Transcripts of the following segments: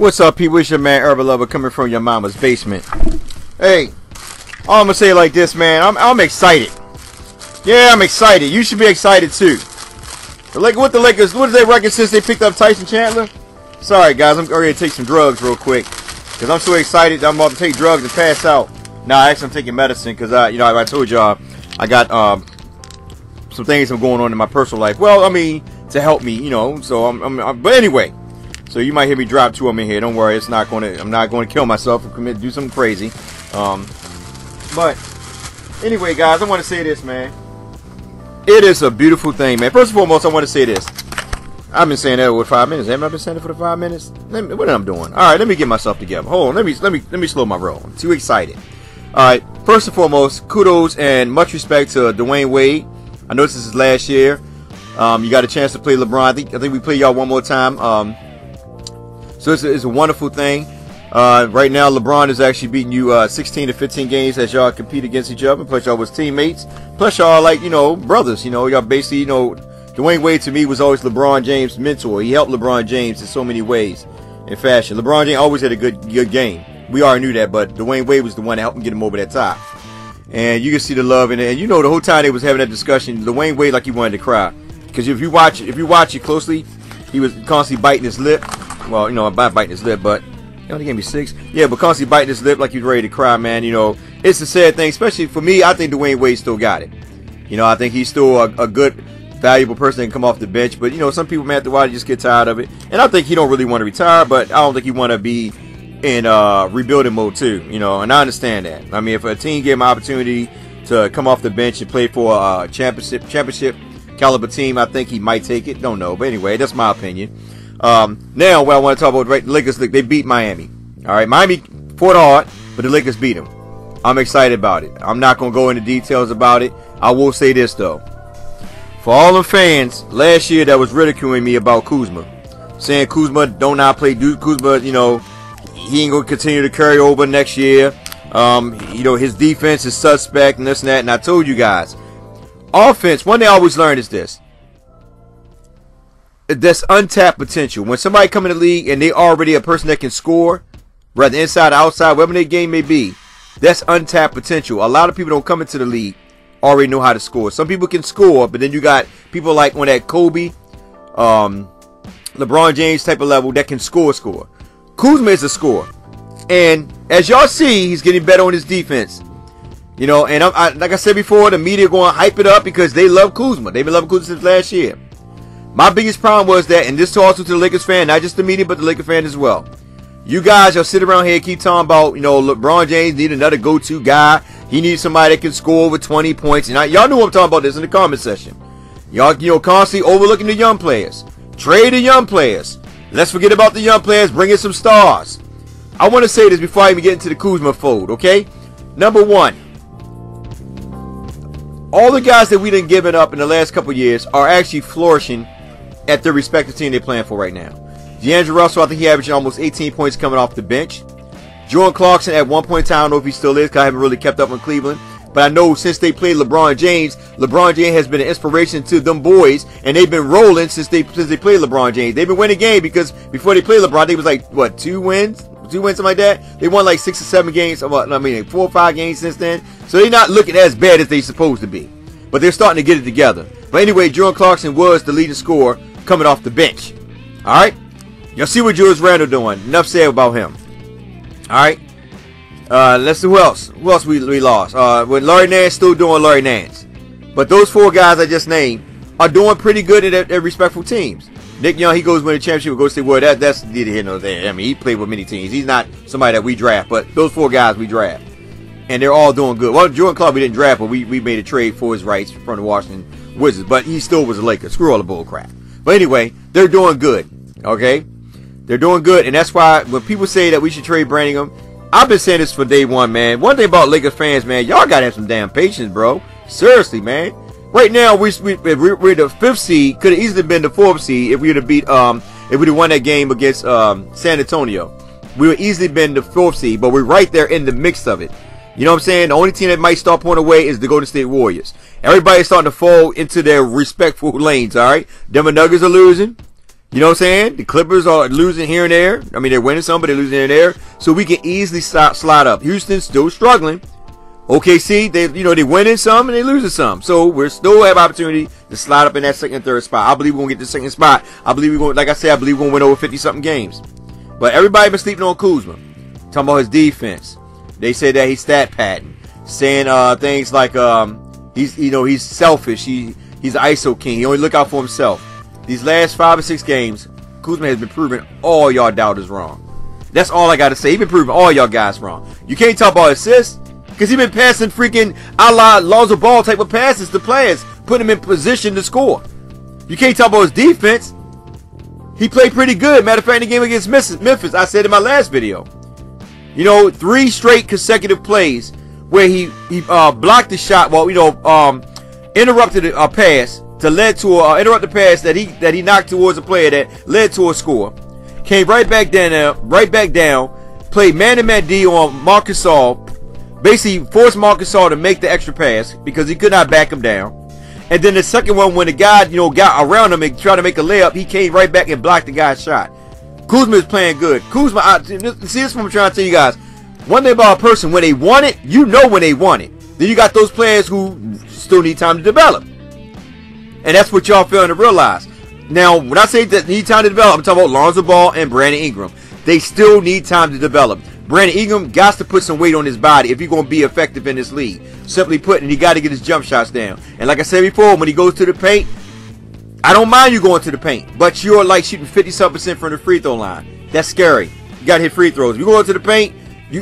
What's up, people? It's your man, Urban Lover, coming from your mama's basement. Hey, I'm gonna say it like this, man. I'm excited. Yeah, I'm excited. You should be excited too. What the Lakers? What is they reckon since they picked up Tyson Chandler? Sorry, guys. I'm ready to take some drugs real quick because I'm so excited. I'm about to take drugs and pass out. Nah, actually, I'm taking medicine because I told y'all I got some things going on in my personal life. Well, I mean, to help me, So but anyway. So you might hear me drop two of them in here. Don't worry, I'm not going to kill myself or do something crazy. But anyway, guys, I want to say this, man. It is a beautiful thing, man. First and foremost, I want to say this. I've been saying that for 5 minutes. Haven't I been saying it for the 5 minutes? What am I doing? All right, let me get myself together. Hold on, let me slow my roll. I'm too excited. All right, first and foremost, kudos and much respect to Dwayne Wade. I know this is his last year. You got a chance to play LeBron. I think we play y'all one more time. So it's a wonderful thing. Right now, LeBron is actually beating you 16 to 15 games as y'all compete against each other. Plus, y'all was teammates. Plus, y'all like, brothers. Y'all basically, Dwayne Wade to me was always LeBron James' mentor. He helped LeBron James in so many ways in fashion. LeBron James always had a good game. We already knew that, but Dwayne Wade was the one that helped him get him over that top. And you can see the love in it. And the whole time they was having that discussion, Dwayne Wade like he wanted to cry. Because if you watch it closely, he was constantly biting his lip. Well, I'm not biting his lip, but he only gave me 6. Yeah, but constantly biting his lip like he's ready to cry, man. It's a sad thing, especially for me. I think Dwayne Wade still got it. I think he's still a good, valuable person that can come off the bench. But some people, man, after a while, just get tired of it. And I think he don't really want to retire, but I don't think he want to be in rebuilding mode too. And I understand that. I mean, if a team gave him an opportunity to come off the bench and play for a championship caliber team, I think he might take it. Don't know, but anyway, that's my opinion. Now, what I want to talk about, right? The Lakers, they beat Miami. All right, Miami fought hard, but the Lakers beat them. I'm excited about it. I'm not going to go into details about it. I will say this, though. For all the fans last year that was ridiculing me about Kuzma, saying Kuzma don't not play, Kuzma, he ain't going to continue to carry over next year. His defense is suspect and this and that. And I told you guys, offense, one thing I always learned is this. That's untapped potential. When somebody come in the league and they already a person that can score, whether inside or outside, whatever their game may be, that's untapped potential. A lot of people don't come into the league already know how to score. Some people can score, but then you got people like on that Kobe, LeBron James type of level that can score. Kuzma is a scorer, and as y'all see, he's getting better on his defense. And like I said before, the media going to hype it up because they love Kuzma. They've been loving Kuzma since last year. My biggest problem was that, and this also to the Lakers fan, not just the media, but the Lakers fan as well. You guys, y'all sit around here and keep talking about, LeBron James need another go-to guy. He needs somebody that can score over 20 points. And y'all know I'm talking about this in the comment section. Y'all constantly overlooking the young players. Trade the young players. Let's forget about the young players. Bring in some stars. I want to say this before I even get into the Kuzma fold, okay? Number one. All the guys that we done given up in the last couple years are actually flourishing at their respective team they're playing for right now. D'Angelo Russell, I think he averaged almost 18 points coming off the bench. Jordan Clarkson at one point in time, I don't know if he still is because I haven't really kept up in Cleveland. But I know since they played LeBron James has been an inspiration to them boys, and they've been rolling since they played LeBron James. They've been winning games because before they played LeBron, they was like, what, 2 wins? 2 wins, something like that? They won like 6 or 7 games, 4 or 5 games since then. So they're not looking as bad as they're supposed to be. But they're starting to get it together. But anyway, Jordan Clarkson was the leading scorer coming off the bench. Alright? Y'all see what Julius Randle doing. Enough said about him. Alright? Let's see who else. Who else we lost? With Larry Nance still doing Larry Nance. But those 4 guys I just named are doing pretty good at their respectful teams. Nick Young, he goes win a championship, goes to well, that's neither here nor there. I mean, he played with many teams. He's not somebody that we draft, but those 4 guys we draft. And they're all doing good. Well, Jordan Clark we didn't draft, but we made a trade for his rights from the Washington Wizards. But he still was a Laker. Screw all the bull crap. But anyway, they're doing good. Okay? They're doing good. And that's why when people say that we should trade Brandon Ingram, I've been saying this for day one, man. One thing about Lakers fans, man, y'all gotta have some damn patience, bro. Seriously, man. Right now, we're the 5th seed. Could have easily been the 4th seed if we would have beat if we'd have won that game against San Antonio. We would easily been the 4th seed, but we're right there in the mix of it. You know what I'm saying? The only team that might start pulling away is the Golden State Warriors. Everybody's starting to fall into their respectful lanes, all right? Denver Nuggets are losing. You know what I'm saying? The Clippers are losing here and there. I mean, they're winning some, but they're losing here and there. So we can easily slide up. Houston's still struggling. OKC, they're winning some and they're losing some. So we still have opportunity to slide up in that second and third spot. I believe we're going to get the second spot. I believe we're going, like I said, I believe we're going to win over 50-something games. But everybody been sleeping on Kuzma. Talking about his defense. They said that he's stat padding. Saying things like he's selfish. He's an ISO king. He only look out for himself. These last 5 or 6 games, Kuzma has been proving all y'all doubters wrong. That's all I got to say. He's been proving all y'all guys wrong. You can't talk about assists because he's been passing freaking a la Lonzo Ball type of passes to players, putting him in position to score. You can't talk about his defense. He played pretty good. Matter of fact, in the game against Memphis, I said in my last video, 3 straight consecutive plays where he blocked the shot while interrupted a pass to led to a interrupted pass that he knocked towards a player that led to a score. Came right back down, played man-to-man D on Marc Gasol, basically forced Marc Gasol to make the extra pass because he could not back him down. And then the second one, when the guy got around him and tried to make a layup, he came right back and blocked the guy's shot. Kuzma is playing good. Kuzma, see, this is what I'm trying to tell you guys. One thing about a person, when they want it, you know when they want it. Then you got those players who still need time to develop. And that's what y'all failing to realize. Now, when I say that need time to develop, I'm talking about Lonzo Ball and Brandon Ingram. They still need time to develop. Brandon Ingram got to put some weight on his body if he's going to be effective in this league. Simply put, and he got to get his jump shots down. And like I said before, when he goes to the paint, I don't mind you going to the paint, but you're like shooting 50-something% from the free throw line. That's scary. You got to hit free throws. If you go into the paint,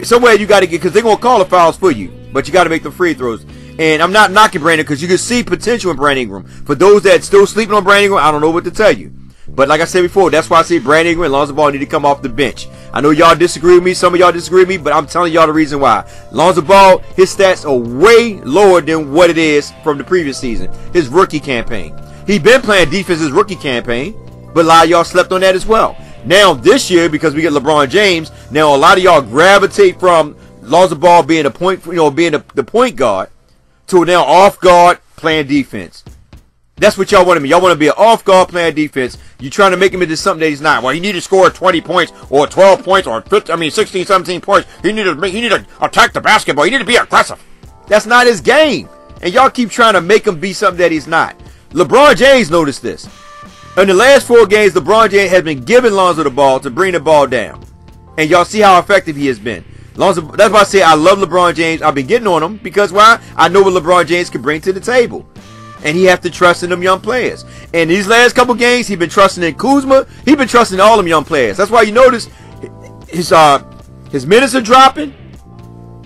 somewhere you got to get, because they're going to call the fouls for you, but you got to make the free throws. And I'm not knocking Brandon because you can see potential in Brandon Ingram. For those that still sleeping on Brandon Ingram, I don't know what to tell you. But like I said before, that's why I say Brandon Ingram and Lonzo Ball need to come off the bench. I know y'all disagree with me. Some of y'all disagree with me, but I'm telling y'all the reason why. Lonzo Ball, his stats are way lower than what it is from the previous season, his rookie campaign. He been playing defense his rookie campaign, but a lot of y'all slept on that as well. Now this year, because we get LeBron James, now a lot of y'all gravitate from Lonzo Ball being a point, being the point guard, to now off guard playing defense. That's what y'all want to be. Y'all want to be an off guard playing defense. You're trying to make him into something that he's not. Well, he need to score 20 points or 12 points or 16, 17 points. He need to attack the basketball. He need to be aggressive. That's not his game. And y'all keep trying to make him be something that he's not. LeBron James noticed this. In the last 4 games, LeBron James has been giving Lonzo the ball to bring the ball down. And y'all see how effective he has been. Lonzo, that's why I say I love LeBron James. I've been getting on him because why? I know what LeBron James can bring to the table. And he have to trust in them young players. And these last couple games, he's been trusting in Kuzma. He's been trusting all them young players. That's why you notice his minutes are dropping.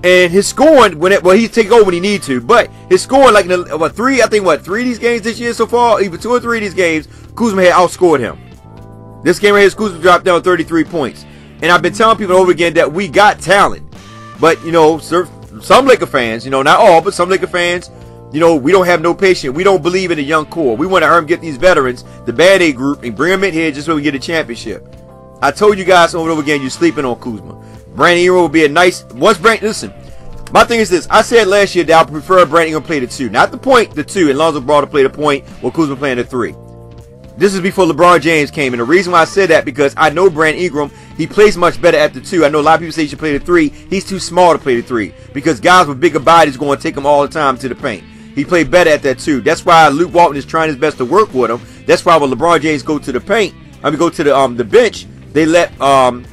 And his scoring, he take over when he need to. But his scoring, like in 3 of these games this year so far, even 2 or 3 of these games, Kuzma had outscored him. This game right here, Kuzma dropped down 33 points. And I've been telling people over again that we got talent. But, some Laker fans, not all, but some Laker fans, we don't have no patience. We don't believe in the young core. We want to get these veterans, the Bad A group, and bring them in here just so we get a championship. I told you guys over and over again, you're sleeping on Kuzma. Brandon Ingram will be a nice, listen, my thing is this. I said last year that I prefer Brandon Ingram play the 2. Not the point, the 2, and Lonzo Ball to play the point, while Kuzma playing the 3. This is before LeBron James came, and the reason why I said that, because I know Brandon Ingram, he plays much better at the 2. I know a lot of people say he should play the 3. He's too small to play the 3, because guys with bigger bodies are going to take him all the time to the paint. He played better at that 2. That's why Luke Walton is trying his best to work with him. That's why when LeBron James go to the paint, go to the bench, they let Brandon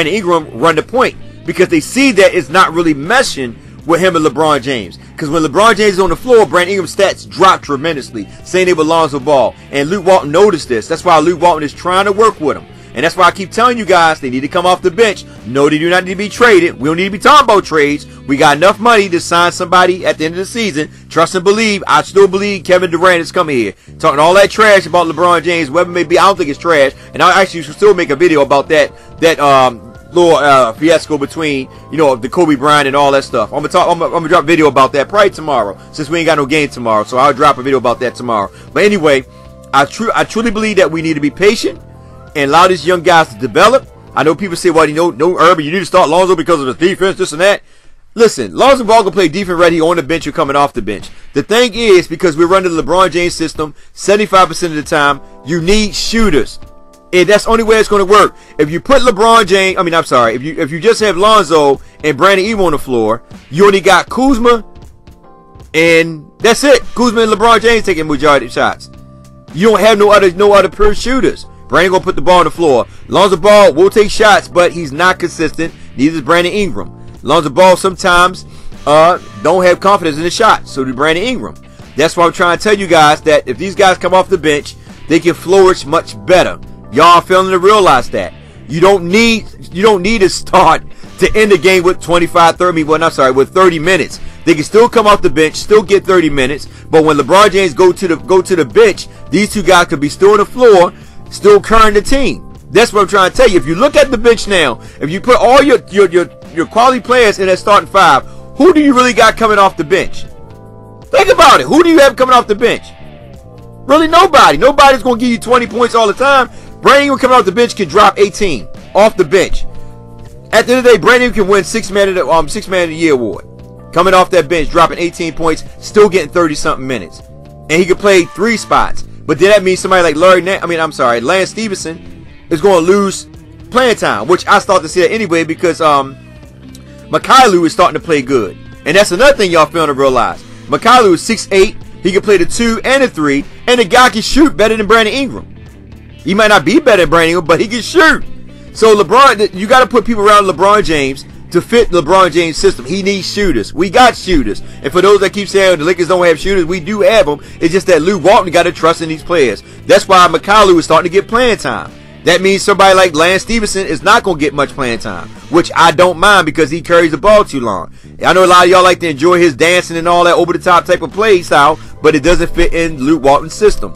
Ingram run the point, because they see that it's not really meshing with him and LeBron James. Because when LeBron James is on the floor, Brandon Ingram's stats drop tremendously. Same thing with Lonzo Ball. And Luke Walton noticed this. That's why Luke Walton is trying to work with him. And that's why I keep telling you guys, they need to come off the bench. No, they do not need to be traded. We don't need to be talking about trades. We got enough money to sign somebody at the end of the season. Trust and believe. I still believe Kevin Durant is coming here. Talking all that trash about LeBron James, whatever it may be, I don't think it's trash. And I actually should still make a video about that little fiasco between, the Kobe Bryant and all that stuff. I'm gonna drop a video about that probably tomorrow, since we ain't got no game tomorrow. So I'll drop a video about that tomorrow. But anyway, I truly believe that we need to be patient and allow these young guys to develop. I know people say, well, no, Urban, you need to start Lonzo because of his defense, this and that. Listen, Lonzo Ball can play defense ready on the bench or coming off the bench. The thing is, because we're running the LeBron James system 75% of the time, you need shooters. And that's the only way it's going to work. If you put LeBron James, if you just have Lonzo and Brandon Ingram on the floor, you only got Kuzma, and that's it. Kuzma and LeBron James taking majority of shots. You don't have no other pure shooters. Brandon gonna put the ball on the floor. Lonzo Ball will take shots, but he's not consistent. Neither is Brandon Ingram. Lonzo Ball sometimes don't have confidence in the shot. So do Brandon Ingram. That's why I'm trying to tell you guys that if these guys come off the bench, they can flourish much better. Y'all are failing to realize that. You don't need to start to end the game with 30 minutes. They can still come off the bench, still get 30 minutes, but when LeBron James go to the bench, these two guys could be still on the floor, still carrying the team. That's what I'm trying to tell you. If you look at the bench now, if you put all your quality players in that starting five, who do you really got coming off the bench? Think about it. Who do you have coming off the bench? Really nobody. Nobody's going to give you 20 points all the time. Brandon Ingram coming off the bench can drop 18 off the bench. At the end of the day, Brandon Ingram can win Six Man of the Year award. Coming off that bench, dropping 18 points, still getting 30-something minutes. And he could play 3 spots. But then that means somebody like Lance Stevenson is going to lose playing time, which I start to see that anyway because Mikhailuk is starting to play good. And that's another thing y'all failing to realize. Mikhailuk is 6'8". He can play the 2 and the 3, and the guy can shoot better than Brandon Ingram. He might not be better than Brandon Ingram, but he can shoot. So LeBron, you got to put people around LeBron James to fit LeBron James' system. He needs shooters. We got shooters. And for those that keep saying the Lakers don't have shooters, we do have them. It's just that Luke Walton got to trust in these players. That's why Mikhailuk is starting to get playing time. That means somebody like Lance Stevenson is not going to get much playing time, which I don't mind because he carries the ball too long. I know a lot of y'all like to enjoy his dancing and all that over-the-top type of play style, but it doesn't fit in Luke Walton's system.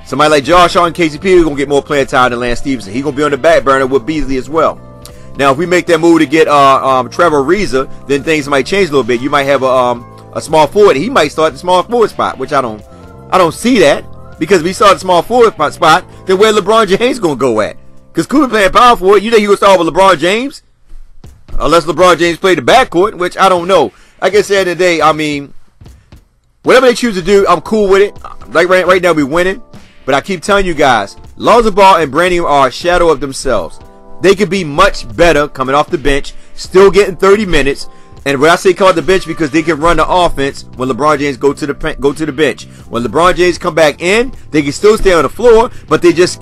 Somebody like Josh Hart and KCP is going to get more playing time than Lance Stevenson. He's going to be on the back burner with Beasley as well. Now, if we make that move to get Trevor Ariza, then things might change a little bit. You might have a small forward. He might start the small forward spot, which I don't see that. Because if he started the small forward spot, then where LeBron James going to go at? Because Kuzma playing power forward, you think he going to start with LeBron James? Unless LeBron James played the backcourt, which I don't know. Like I said today, I mean, whatever they choose to do, I'm cool with it. Like right now, we're winning. But I keep telling you guys, Lonzo Ball and Brandon are a shadow of themselves. They could be much better coming off the bench, still getting 30 minutes. And when I say come off the bench, because they can run the offense when LeBron James go to the bench. When LeBron James come back in, they can still stay on the floor, but they just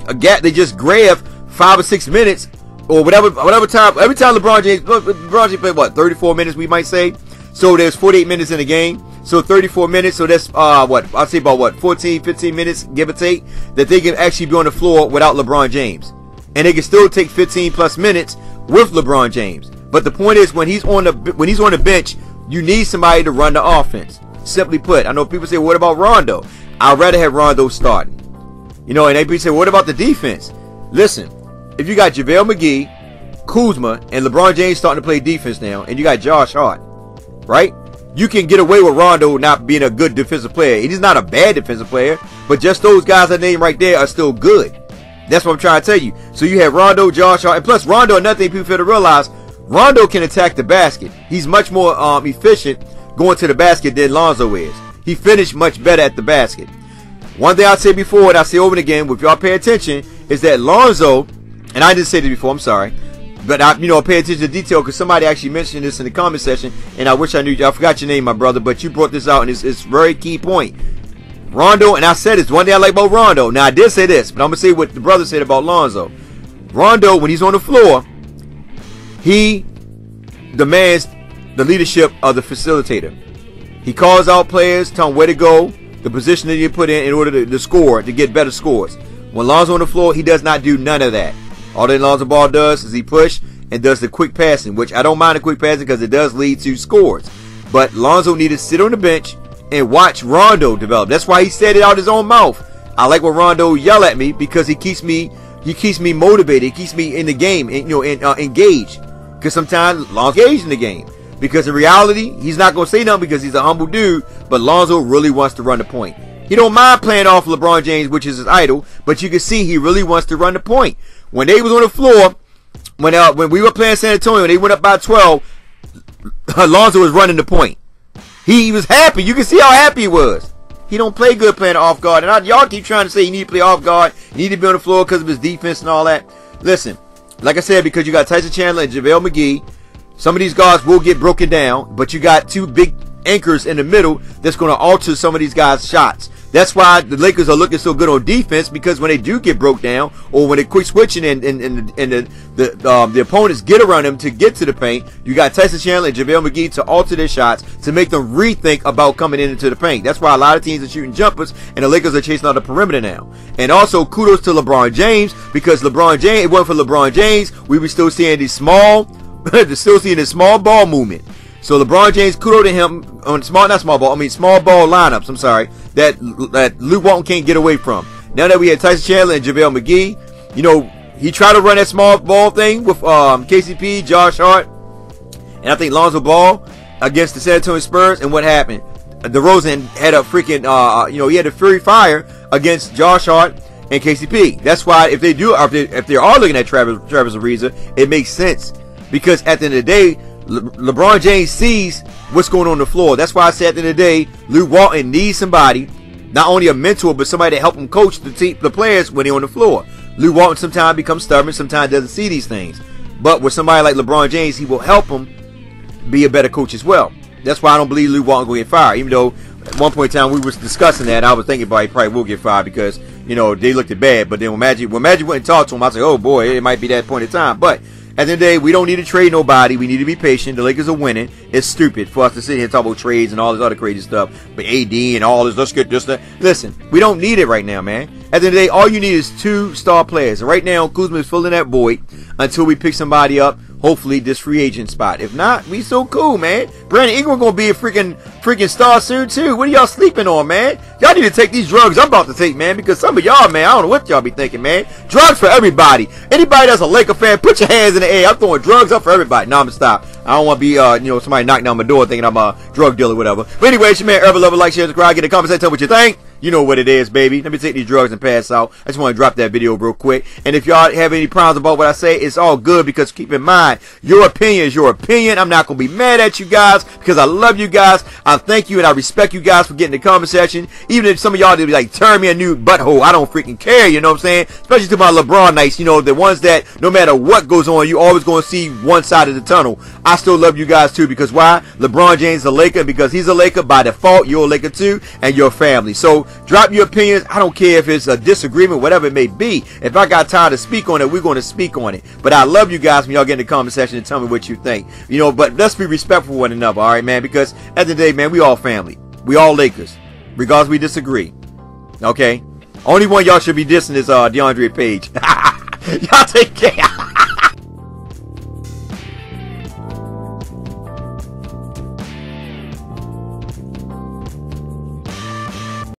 grab 5 or 6 minutes or whatever time. Every time LeBron James played what, 34 minutes we might say. So there's 48 minutes in the game. So 34 minutes. So that's I'd say about 14, 15 minutes give or take that they can actually be on the floor without LeBron James, and they can still take 15 plus minutes with LeBron James. But the point is, when he's on the bench, you need somebody to run the offense. Simply put, I know people say, "What about Rondo?" I'd rather have Rondo starting. You know, and they say, "What about the defense?" Listen, if you got JaVale McGee, Kuzma, and LeBron James starting to play defense now, and you got Josh Hart, right? You can get away with Rondo not being a good defensive player. He's not a bad defensive player, but just those guys I named right there are still good. That's what I'm trying to tell you. So you have Rondo, Josh Hart, and plus Rondo, another thing people fail to realize, Rondo can attack the basket. He's much more efficient going to the basket than Lonzo is. He finished much better at the basket. One thing I said before, and I say over and again, if y'all pay attention, is that Lonzo, and I didn't say this before, I'm sorry, but I pay attention to detail because somebody actually mentioned this in the comment section, and I wish I knew you. I forgot your name, my brother, but you brought this out, and it's a very key point. Rondo, and I said this, one thing I like about Rondo, now I did say this, but I'm going to say what the brother said about Lonzo. Rondo, when he's on the floor, he demands the leadership of the facilitator. He calls out players, tell them where to go, the position that you put in order to score, to get better scores. When Lonzo on the floor, he does not do none of that. All that Lonzo Ball does is he push and does the quick passing, which I don't mind the quick passing because it does lead to scores. But Lonzo needs to sit on the bench and watch Rondo develop. That's why he said it out his own mouth. I like when Rondo yell at me because he keeps me motivated. He keeps me in the game, and engaged. Because sometimes Lonzo's engaged in the game. Because in reality, he's not going to say nothing because he's a humble dude. But Lonzo really wants to run the point. He don't mind playing off LeBron James, which is his idol. But you can see he really wants to run the point. When they was on the floor, when we were playing San Antonio, they went up by 12. Lonzo was running the point. He was happy. You can see how happy he was. He don't play good playing off guard. And y'all keep trying to say he need to play off guard, he need to be on the floor because of his defense and all that. Listen, like I said, because you got Tyson Chandler and JaVale McGee, some of these guards will get broken down, but you got two big anchors in the middle that's going to alter some of these guys' shots. That's why the Lakers are looking so good on defense, because when they do get broke down, or when they quit switching and the opponents get around them to get to the paint, you got Tyson Chandler and JaVale McGee to alter their shots, to make them rethink about coming into the paint. That's why a lot of teams are shooting jumpers, and the Lakers are chasing out the perimeter now. And also kudos to LeBron James, because LeBron James, it wasn't for LeBron James, we were still seeing these small ball movement. So LeBron James, kudos to him on small ball lineups, I'm sorry, that Luke Walton can't get away from. Now that we had Tyson Chandler and JaVale McGee, you know, he tried to run that small ball thing with KCP, Josh Hart, and I think Lonzo Ball against the San Antonio Spurs, and what happened? DeRozan had a freaking, he had a fury fire against Josh Hart and KCP. That's why if they are looking at Travis Ariza, it makes sense, because at the end of the day, LeBron James sees what's going on the floor. That's why I said at the end of the day, Luke Walton needs somebody, not only a mentor, but somebody to help him coach the players when they're on the floor. Luke Walton sometimes becomes stubborn, sometimes doesn't see these things. But with somebody like LeBron James, he will help him be a better coach as well. That's why I don't believe Luke Walton will get fired. Even though at one point in time we was discussing that, and I was thinking about he probably will get fired because, you know, they looked bad. But then when Magic went and talked to him, I was like, oh boy, it might be that point in time. But at the end of the day, we don't need to trade nobody. We need to be patient. The Lakers are winning. It's stupid for us to sit here and talk about trades and all this other crazy stuff. But AD and all this, let's get this. Listen, we don't need it right now, man. At the end of the day, all you need is 2 star players. And right now, Kuzma is filling that void until we pick somebody up. Hopefully, this free agent spot. If not, we so cool, man. Brandon Ingram gonna be a freaking star soon too. What are y'all sleeping on, man? Y'all need to take these drugs I'm about to take, man. Because some of y'all, man, I don't know what y'all be thinking, man. Drugs for everybody. Anybody that's a Laker fan, put your hands in the air. I'm throwing drugs up for everybody. No, I'm gonna stop. I don't want to be, somebody knocking down my door thinking I'm a drug dealer or whatever. But anyway, it's your man, Urban Lover. Like, share, subscribe, get a comment, tell what you think. You know what it is, baby. Let me take these drugs and pass out. I just want to drop that video real quick. And if y'all have any problems about what I say, it's all good, because keep in mind, your opinion is your opinion. I'm not going to be mad at you guys because I love you guys. I thank you and I respect you guys for getting in the comment section. Even if some of y'all did be like, turn me a new butthole, I don't freaking care, you know what I'm saying? Especially to my LeBron nights, you know, the ones that no matter what goes on, you always going to see one side of the tunnel. I still love you guys too, because why? LeBron James is a Laker, and because he's a Laker, by default, you're a Laker too, and your family. So drop your opinions. I don't care if it's a disagreement, whatever it may be. If I got time to speak on it, we're going to speak on it. But I love you guys when y'all get in the comment section and tell me what you think. You know, but let's be respectful of one another, all right, man? Because at the end of the day, man, we all family. We all Lakers, regardless we disagree. Okay? Only one y'all should be dissing is DeAndre Page. Y'all take care.